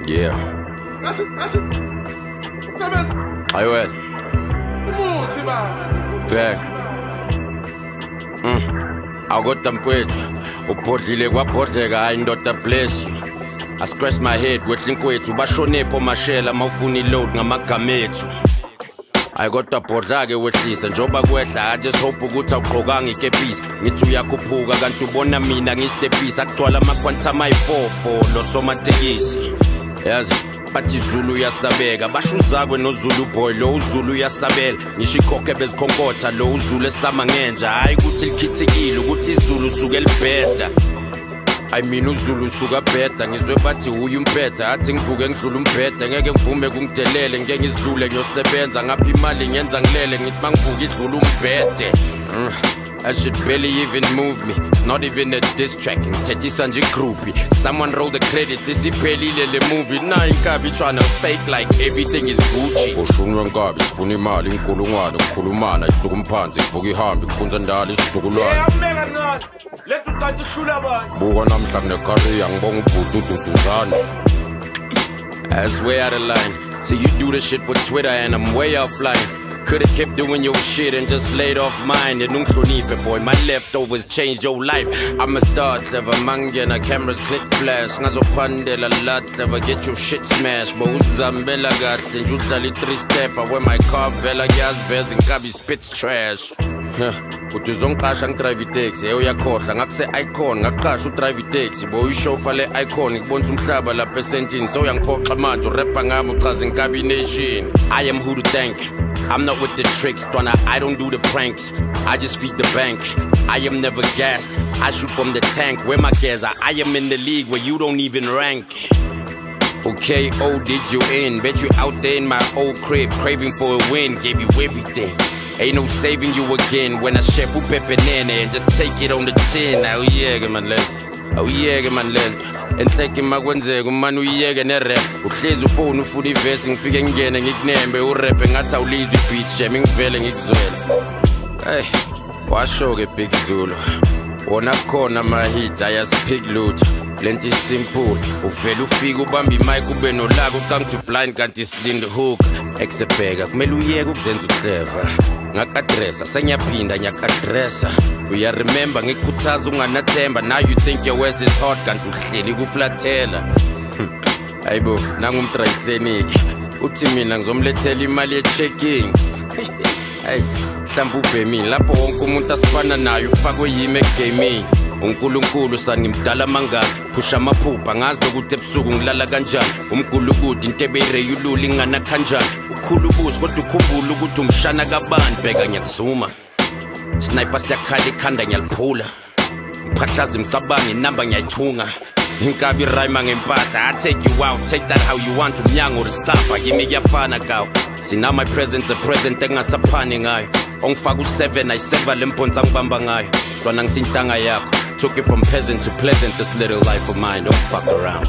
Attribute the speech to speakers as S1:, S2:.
S1: Yeah. I will. Back. Awukoda mfowethu ubhodlile kwabhodleka hayi ndoda bless you. I scratch my head kwehla inkwethu bashonepho mashela mawufuna iload ngamagama ethu. Ayikoda bhodla-ke wehlisa njoba kwehla I just hope ukuthi awugqokanga ikepisi ngithi uyakhuphuka kanti ubona mina ngistepisi akugcwala ama-Quantham ayi-4 lo somatekisi yazi bathi Zulu uyasabeka basho uzakwe noZulu boy lo uZulu uyasabela ngisho ikhokhe bezikhonkotha lo uZulu esama ngenja hayi ukuthi likhithikile ukuthi iZulu suke libheda I mean uZulu suka bheda ngizwe bathi uyu umphetha athi ngivuke ngidlula umbheda ngeke ngivume kungidelele ngeke ngizidlule ngiyosebenza ngapha imali ngenza ngilele ngithi mangivuka idlula umbhede I should barely even move me. It's not even a diss track. Ngithethisa nje groupie. Someone roll the credits. Isiphelile le movie. Nah inkabi tryna fake like everything is Gucci. Ushunwe nkabi sifuna imali inkulungwane ukukhulumana isuka umphansi kuvuka ihambe kuphunza ndala isizukulwane. Yeah, mega nani. Lethu kanti shula bani. Buka namhla kunecareer ngibonga ubhudududuzana. I swear out of line. So you do the shit for Twitter and I'm way offline. Could've kept doing your shit and just laid off mine. And unhloniphe boy, my leftovers changed your life. I'm a star clever, mangena cameras click flash. Ngazophandela lot clever, get your shit smashed. But uzambela kahle nje udlala i-3-stepper where my car vela kuyaziveza inkabi spits trash. Uthi uzongiqasha ngidrive itaxi uyakhohlwa ngakuse-icon ngaqasha udrive itaxi boy uyishofa le-icon ngibonisa umhlaba lapha esentini so uyangiphoxa manje urapha ngami uchaza inkabi nation. I am who to thank. I'm not with the tricks, Donna, I don't do the pranks. I just feed the bank. I am never gassed. I shoot from the tank. Where my gas are? I am in the league where you don't even rank. Okay, oh, did you in? Bet you out there in my old crib, craving for a win. Gave you everything. Ain't no saving you again. When I chef who pepe nene and just take it on the chin. Oh yeah, man, oh yeah, man, enhleke makwenzeka umani uyiyeke nerap uhlezi ufone ufuna ivesi ngifike ngingene ngikunembe urap ngathi awulizwe ibeat shame ngivele ngikuzwela hey washo-ke Big Zulu wona khona ama-hit ayasiphik lutho lento isimple uvele ufike ubamba imic ube nolaka ucanga to blind kanti silinde hook eksebheka kumele uyeke ukuzenza uclever ngakadressa sengiyaphinda ngiyakadressa uyaremember ngikukhuthaza unganathemba now you think your waist is hot kanti uhleli kuflathela hayibo nangumtrayiseniki uthi mina ngizomlethela imali ye-checking hey mhlawumbe ubhemini lapho wonke umuntu asifana nayo ufakwe yimi egaming uNkulunkulu sanimdala mangaka phusha amaphupha ngazi lokuthi ebusuku ngilala kanjani umgulukude into ebeyireyulula ingana kanjani ukhulu ubuso kodwa ukhumbula ukuthi umshana kabani bheka ngiyakuzuma sniper siyakhala ikhanda ngiyaliphula ngiphahlaza imcabango inamba ngiyayithunga inkabi rhyme ngempahla I take you out take that how you want umnyango urisapha kimi kuyafana kawo sina my presence a present engasaphani ngayo ongifaka u7 ayiseva lemponza ngibamba ngayo lwana ngisintanga yakho took it from peasant to pleasant this little life of mine don't fuck around